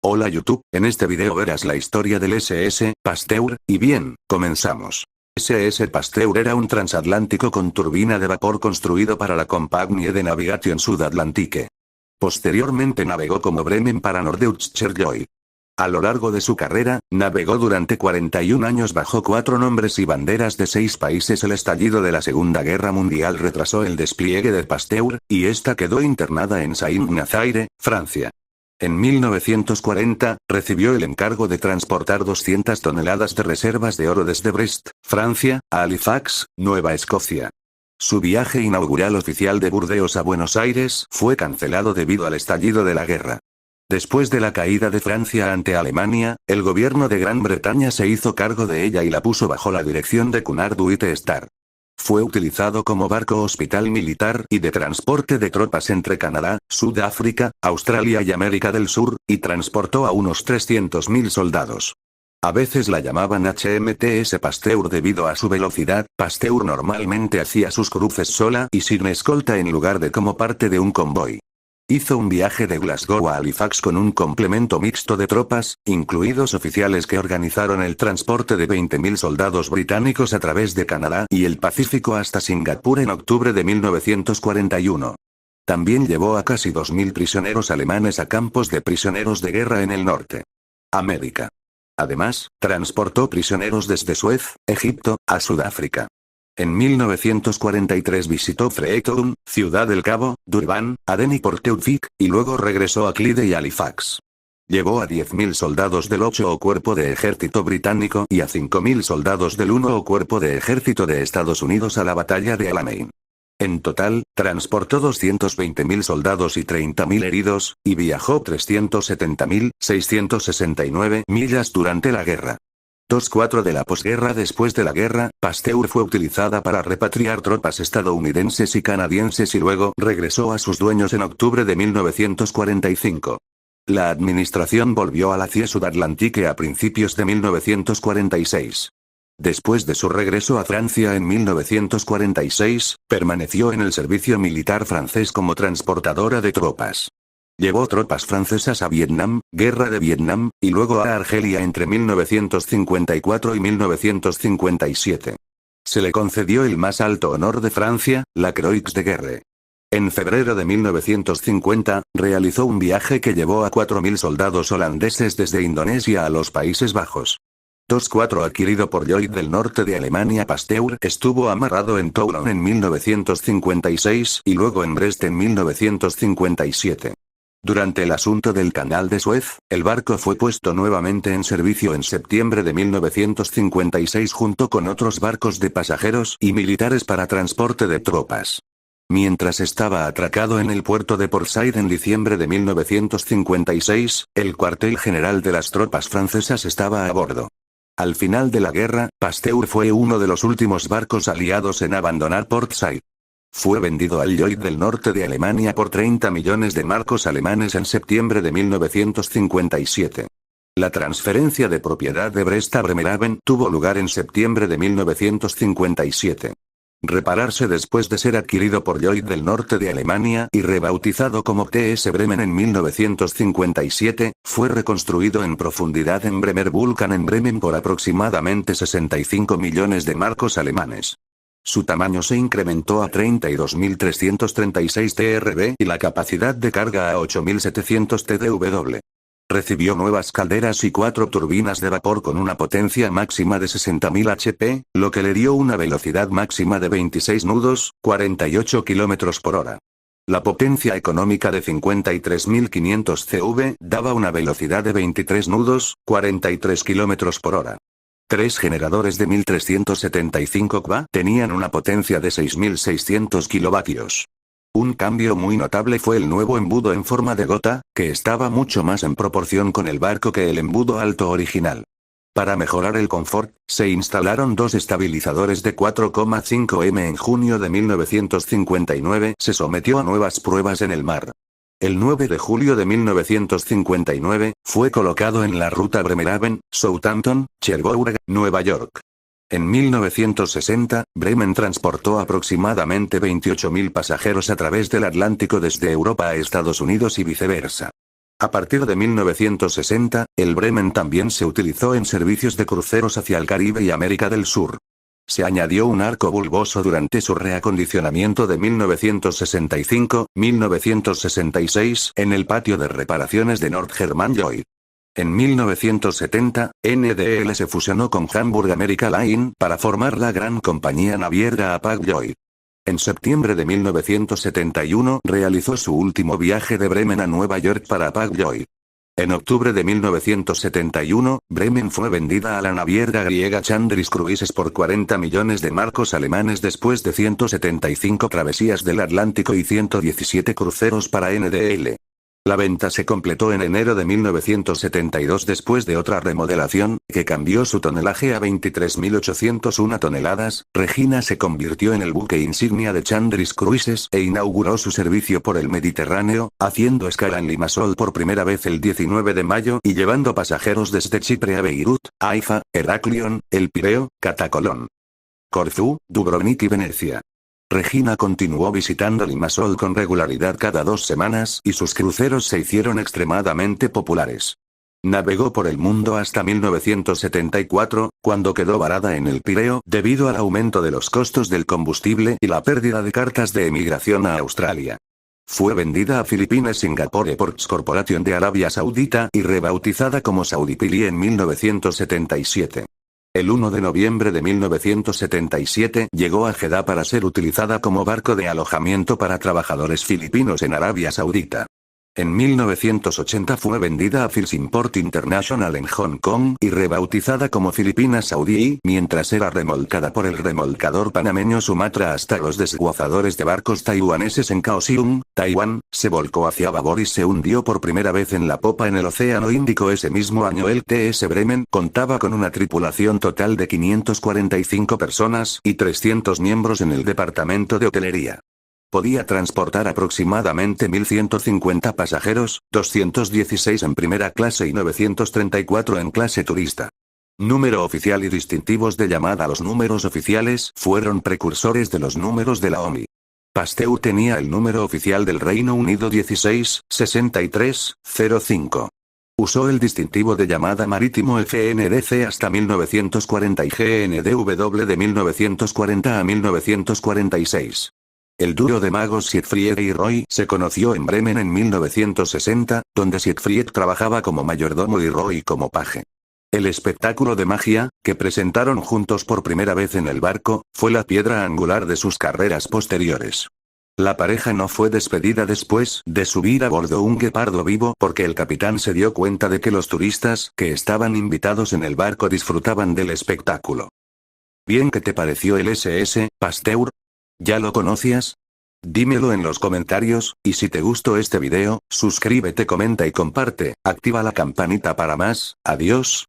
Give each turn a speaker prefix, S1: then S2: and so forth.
S1: Hola YouTube, en este video verás la historia del SS Pasteur, y bien, comenzamos. SS Pasteur era un transatlántico con turbina de vapor construido para la Compagnie de Navigation Sud-Atlantique. Posteriormente navegó como Bremen para Norddeutscher Lloyd. A lo largo de su carrera, navegó durante 41 años bajo 4 nombres y banderas de 6 países. El estallido de la Segunda Guerra Mundial retrasó el despliegue de Pasteur, y esta quedó internada en Saint-Nazaire, Francia. En 1940, recibió el encargo de transportar 200 toneladas de reservas de oro desde Brest, Francia, a Halifax, Nueva Escocia. Su viaje inaugural oficial de Burdeos a Buenos Aires fue cancelado debido al estallido de la guerra. Después de la caída de Francia ante Alemania, el gobierno de Gran Bretaña se hizo cargo de ella y la puso bajo la dirección de Cunard White Star. Fue utilizado como barco hospital militar y de transporte de tropas entre Canadá, Sudáfrica, Australia y América del Sur, y transportó a unos 300.000 soldados. A veces la llamaban HMTS Pasteur debido a su velocidad. Pasteur normalmente hacía sus cruces sola y sin escolta en lugar de como parte de un convoy. Hizo un viaje de Glasgow a Halifax con un complemento mixto de tropas, incluidos oficiales que organizaron el transporte de 20.000 soldados británicos a través de Canadá y el Pacífico hasta Singapur en octubre de 1941. También llevó a casi 2.000 prisioneros alemanes a campos de prisioneros de guerra en el norte. América. Además, transportó prisioneros desde Suez, Egipto, a Sudáfrica. En 1943 visitó Freetown, Ciudad del Cabo, Durban, Aden y Port Tewfik, y luego regresó a Clyde y Halifax. Llevó a 10.000 soldados del 8 Cuerpo de Ejército Británico y a 5.000 soldados del 1 Cuerpo de Ejército de Estados Unidos a la batalla de Alamein. En total, transportó 220.000 soldados y 30.000 heridos, y viajó 370.669 millas durante la guerra. 2.4 de la posguerra. Después de la guerra, Pasteur fue utilizada para repatriar tropas estadounidenses y canadienses y luego regresó a sus dueños en octubre de 1945. La administración volvió a la CIE Sud-Atlantique a principios de 1946. Después de su regreso a Francia en 1946, permaneció en el servicio militar francés como transportadora de tropas. Llevó tropas francesas a Vietnam, Guerra de Vietnam, y luego a Argelia entre 1954 y 1957. Se le concedió el más alto honor de Francia, la Croix de Guerre. En febrero de 1950, realizó un viaje que llevó a 4.000 soldados holandeses desde Indonesia a los Países Bajos. 2.4 adquirido por Lloyd del norte de Alemania. Pasteur estuvo amarrado en Toulon en 1956 y luego en Brest en 1957. Durante el asunto del Canal de Suez, el barco fue puesto nuevamente en servicio en septiembre de 1956 junto con otros barcos de pasajeros y militares para transporte de tropas. Mientras estaba atracado en el puerto de Port Said en diciembre de 1956, el cuartel general de las tropas francesas estaba a bordo. Al final de la guerra, Pasteur fue uno de los últimos barcos aliados en abandonar Port Said. Fue vendido al Lloyd del norte de Alemania por 30 millones de marcos alemanes en septiembre de 1957. La transferencia de propiedad de Brest a Bremerhaven tuvo lugar en septiembre de 1957. Repararse después de ser adquirido por Lloyd del norte de Alemania y rebautizado como TS Bremen en 1957, fue reconstruido en profundidad en Bremer Vulkan en Bremen por aproximadamente 65 millones de marcos alemanes. Su tamaño se incrementó a 32.336 TRB y la capacidad de carga a 8.700 TDW. Recibió nuevas calderas y 4 turbinas de vapor con una potencia máxima de 60.000 HP, lo que le dio una velocidad máxima de 26 nudos, 48 km por hora. La potencia económica de 53.500 CV daba una velocidad de 23 nudos, 43 km por hora. 3 generadores de 1.375 kV tenían una potencia de 6.600 kilovatios. Un cambio muy notable fue el nuevo embudo en forma de gota, que estaba mucho más en proporción con el barco que el embudo alto original. Para mejorar el confort, se instalaron 2 estabilizadores de 4,5 m. En junio de 1959 se sometió a nuevas pruebas en el mar. El 9 de julio de 1959, fue colocado en la ruta Bremerhaven, Southampton, Cherbourg, Nueva York. En 1960, Bremen transportó aproximadamente 28.000 pasajeros a través del Atlántico desde Europa a Estados Unidos y viceversa. A partir de 1960, el Bremen también se utilizó en servicios de cruceros hacia el Caribe y América del Sur. Se añadió un arco bulboso durante su reacondicionamiento de 1965-1966 en el patio de reparaciones de Nord-German-Lloyd. En 1970, NDL se fusionó con Hamburg America Line para formar la gran compañía naviera Hapag-Lloyd. En septiembre de 1971 realizó su último viaje de Bremen a Nueva York para Hapag-Lloyd. En octubre de 1971, Bremen fue vendida a la naviera griega Chandris Cruises por 40 millones de marcos alemanes después de 175 travesías del Atlántico y 117 cruceros para NDL. La venta se completó en enero de 1972 después de otra remodelación, que cambió su tonelaje a 23.801 toneladas. Regina se convirtió en el buque insignia de Chandris Cruises e inauguró su servicio por el Mediterráneo, haciendo escala en Limassol por primera vez el 19 de mayo y llevando pasajeros desde Chipre a Beirut, Haifa, Heraklion, El Pireo, Catacolón, Corfú, Dubrovnik y Venecia. Regina continuó visitando Limassol con regularidad cada 2 semanas y sus cruceros se hicieron extremadamente populares. Navegó por el mundo hasta 1974, cuando quedó varada en el Pireo debido al aumento de los costos del combustible y la pérdida de cartas de emigración a Australia. Fue vendida a Philippines Singapore Ports Corporation de Arabia Saudita y rebautizada como Saudi Pili en 1977. El 1 de noviembre de 1977 llegó a Jeddah para ser utilizada como barco de alojamiento para trabajadores filipinos en Arabia Saudita. En 1980 fue vendida a Philsimport International en Hong Kong y rebautizada como Filipinas Saudí, mientras era remolcada por el remolcador panameño Sumatra hasta los desguazadores de barcos taiwaneses en Kaohsiung, Taiwán, se volcó hacia babor y se hundió por primera vez en la popa en el Océano Índico ese mismo año. El TS Bremen contaba con una tripulación total de 545 personas y 300 miembros en el departamento de hotelería. Podía transportar aproximadamente 1.150 pasajeros, 216 en primera clase y 934 en clase turista. Número oficial y distintivos de llamada. Los números oficiales fueron precursores de los números de la OMI. Pasteur tenía el número oficial del Reino Unido 166305. Usó el distintivo de llamada marítimo FNDC hasta 1940 y GNDW de 1940 a 1946. El dúo de magos Siegfried y Roy se conoció en Bremen en 1960, donde Siegfried trabajaba como mayordomo y Roy como paje. El espectáculo de magia, que presentaron juntos por primera vez en el barco, fue la piedra angular de sus carreras posteriores. La pareja no fue despedida después de subir a bordo un guepardo vivo porque el capitán se dio cuenta de que los turistas que estaban invitados en el barco disfrutaban del espectáculo. Bien, ¿qué te pareció el SS, Pasteur? ¿Ya lo conocías? Dímelo en los comentarios, y si te gustó este video, suscríbete, comenta y comparte, activa la campanita para más. Adiós.